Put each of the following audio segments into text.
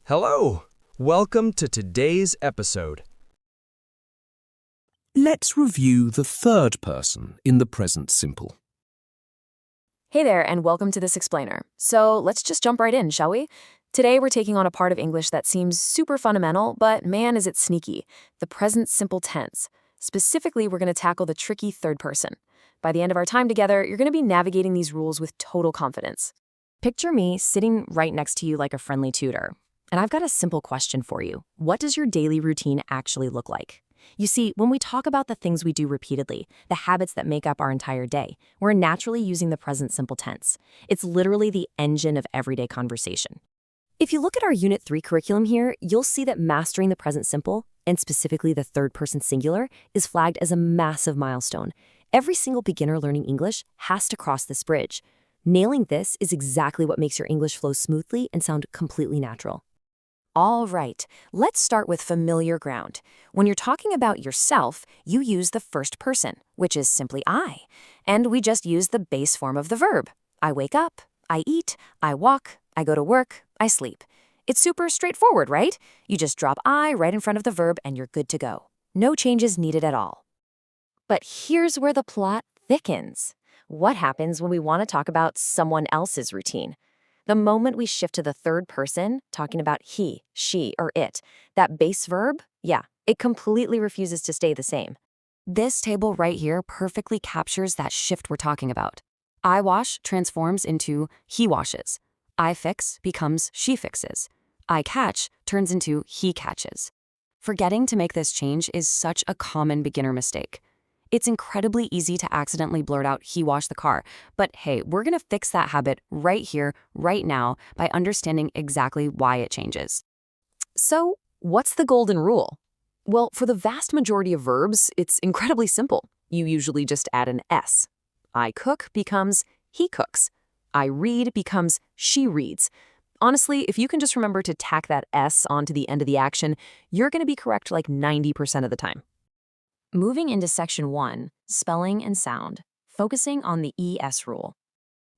Hello! Welcome to today's episode. Let's review the third person in the present simple. Hey there, and welcome to this explainer. So let's just jump right in, shall we? Today we're taking on a part of English that seems super fundamental, but man is it sneaky, the present simple tense. Specifically, we're going to tackle the tricky third person. By the end of our time together, you're going to be navigating these rules with total confidence. Picture me sitting right next to you like a friendly tutor. And I've got a simple question for you. What does your daily routine actually look like? You see, when we talk about the things we do repeatedly, the habits that make up our entire day, we're naturally using the present simple tense. It's literally the engine of everyday conversation. If you look at our Unit 3 curriculum here, you'll see that mastering the present simple, and specifically the third person singular, is flagged as a massive milestone. Every single beginner learning English has to cross this bridge. Nailing this is exactly what makes your English flow smoothly and sound completely natural. All right, let's start with familiar ground. When you're talking about yourself, you use the first person, which is simply I. And we just use the base form of the verb. I wake up, I eat, I walk, I go to work, I sleep. It's super straightforward, right? You just drop I right in front of the verb and you're good to go. No changes needed at all. But here's where the plot thickens. What happens when we want to talk about someone else's routine? The moment we shift to the third person, talking about he, she, or it, that base verb, it completely refuses to stay the same. This table right here perfectly captures that shift we're talking about. I wash transforms into he washes. I fix becomes she fixes. I catch turns into he catches. Forgetting to make this change is such a common beginner mistake. It's incredibly easy to accidentally blurt out, he washed the car. But hey, we're going to fix that habit right here, right now, by understanding exactly why it changes. So, what's the golden rule? Well, for the vast majority of verbs, it's incredibly simple. You usually just add an S. I cook becomes he cooks. I read becomes she reads. Honestly, if you can just remember to tack that S onto the end of the action, you're going to be correct like 90% of the time. Moving into Section 1, Spelling and Sound, focusing on the ES rule.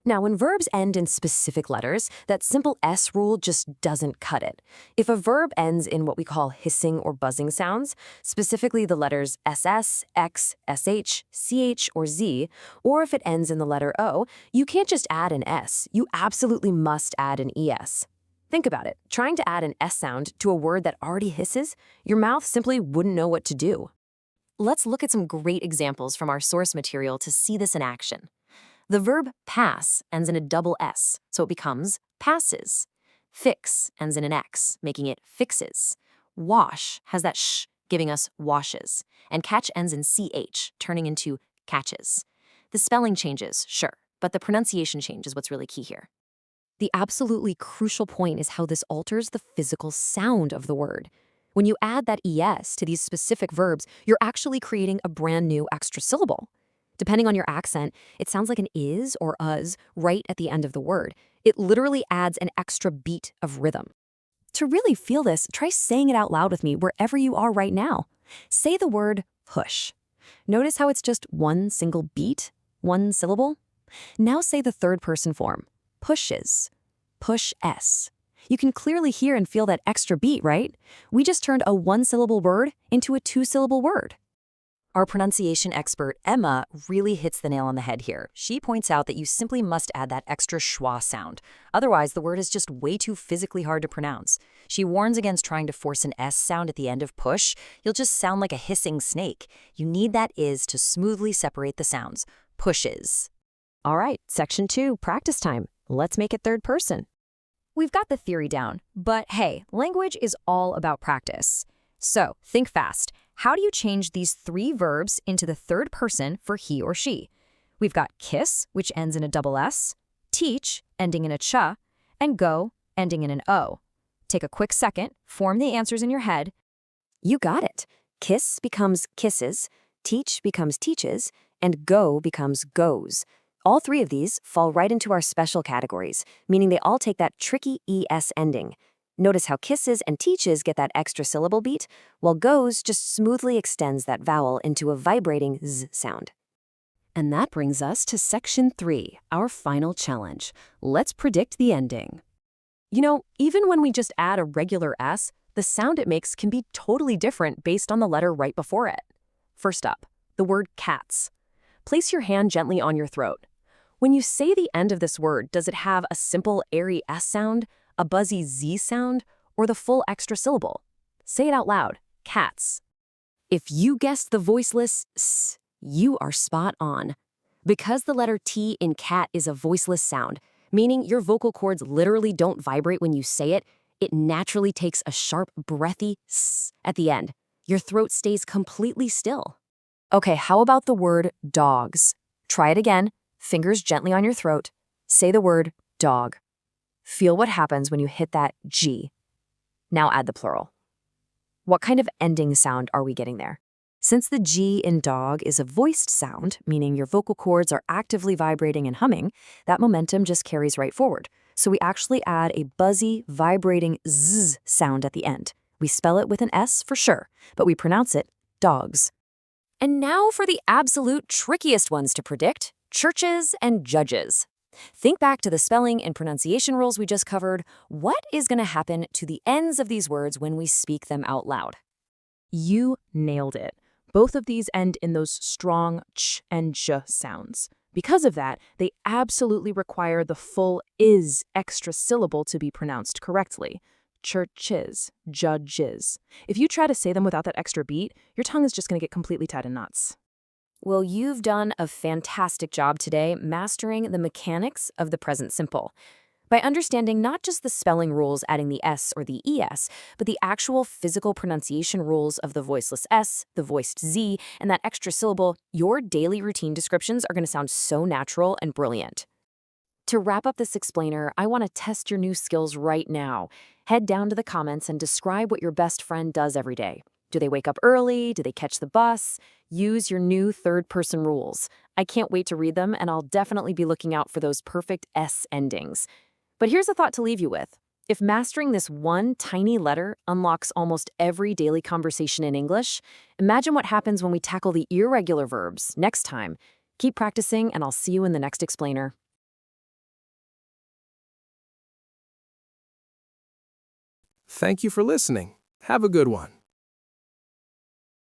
Now, when verbs end in specific letters, that simple S rule just doesn't cut it. If a verb ends in what we call hissing or buzzing sounds, specifically the letters SS, X, SH, CH, or Z, or if it ends in the letter O, you can't just add an S. You absolutely must add an ES. Think about it. Trying to add an S sound to a word that already hisses, your mouth simply wouldn't know what to do. Let's look at some great examples from our source material to see this in action. The verb pass ends in a double S, so it becomes passes. Fix ends in an X, making it fixes. Wash has that sh, giving us washes. And catch ends in CH, turning into catches. The spelling changes, sure, but the pronunciation change is what's really key here. The absolutely crucial point is how this alters the physical sound of the word. When you add that ES to these specific verbs, you're actually creating a brand new extra syllable. Depending on your accent, it sounds like an is or us right at the end of the word. It literally adds an extra beat of rhythm. To really feel this, try saying it out loud with me wherever you are right now. Say the word push. Notice how it's just one single beat, one syllable? Now say the third person form, pushes, push-s. You can clearly hear and feel that extra beat, right? We just turned a one-syllable word into a two-syllable word. Our pronunciation expert, Emma, really hits the nail on the head here. She points out that you simply must add that extra schwa sound. Otherwise, the word is just way too physically hard to pronounce. She warns against trying to force an S sound at the end of push. You'll just sound like a hissing snake. You need that is to smoothly separate the sounds. Pushes. All right, Section 2, practice time. Let's make it third person. We've got the theory down, but hey, language is all about practice. So, think fast. How do you change these three verbs into the third person for he or she? We've got kiss, which ends in a double S, teach, ending in a cha, and go, ending in an O. Take a quick second, form the answers in your head. You got it. Kiss becomes kisses, teach becomes teaches, and go becomes goes. All three of these fall right into our special categories, meaning they all take that tricky ES ending. Notice how kisses and teaches get that extra syllable beat, while goes just smoothly extends that vowel into a vibrating Z sound. And that brings us to Section 3, our final challenge. Let's predict the ending. You know, even when we just add a regular S, the sound it makes can be totally different based on the letter right before it. First up, the word cats. Place your hand gently on your throat. When you say the end of this word, does it have a simple airy S sound, a buzzy Z sound, or the full extra syllable? Say it out loud, cats. If you guessed the voiceless S, you are spot on. Because the letter T in cat is a voiceless sound, meaning your vocal cords literally don't vibrate when you say it, it naturally takes a sharp, breathy S at the end. Your throat stays completely still. Okay, how about the word dogs? Try it again, fingers gently on your throat. Say the word dog. Feel what happens when you hit that G. Now add the plural. What kind of ending sound are we getting there? Since the G in dog is a voiced sound, meaning your vocal cords are actively vibrating and humming, that momentum just carries right forward. So we actually add a buzzy, vibrating Z sound at the end. We spell it with an S for sure, but we pronounce it dogs. And now for the absolute trickiest ones to predict, churches and judges. Think back to the spelling and pronunciation rules we just covered. What is going to happen to the ends of these words when we speak them out loud? You nailed it. Both of these end in those strong ch and j sounds. Because of that, they absolutely require the full is extra syllable to be pronounced correctly. Churches, judges. If you try to say them without that extra beat, your tongue is just going to get completely tied in knots. Well, you've done a fantastic job today mastering the mechanics of the present simple. By understanding not just the spelling rules adding the S or the ES, but the actual physical pronunciation rules of the voiceless S, the voiced Z, and that extra syllable, your daily routine descriptions are going to sound so natural and brilliant. To wrap up this explainer, I want to test your new skills right now. Head down to the comments and describe what your best friend does every day. Do they wake up early? Do they catch the bus? Use your new third-person rules. I can't wait to read them, and I'll definitely be looking out for those perfect S endings. But here's a thought to leave you with. If mastering this one tiny letter unlocks almost every daily conversation in English, imagine what happens when we tackle the irregular verbs next time. Keep practicing, and I'll see you in the next explainer. Thank you for listening. Have a good one.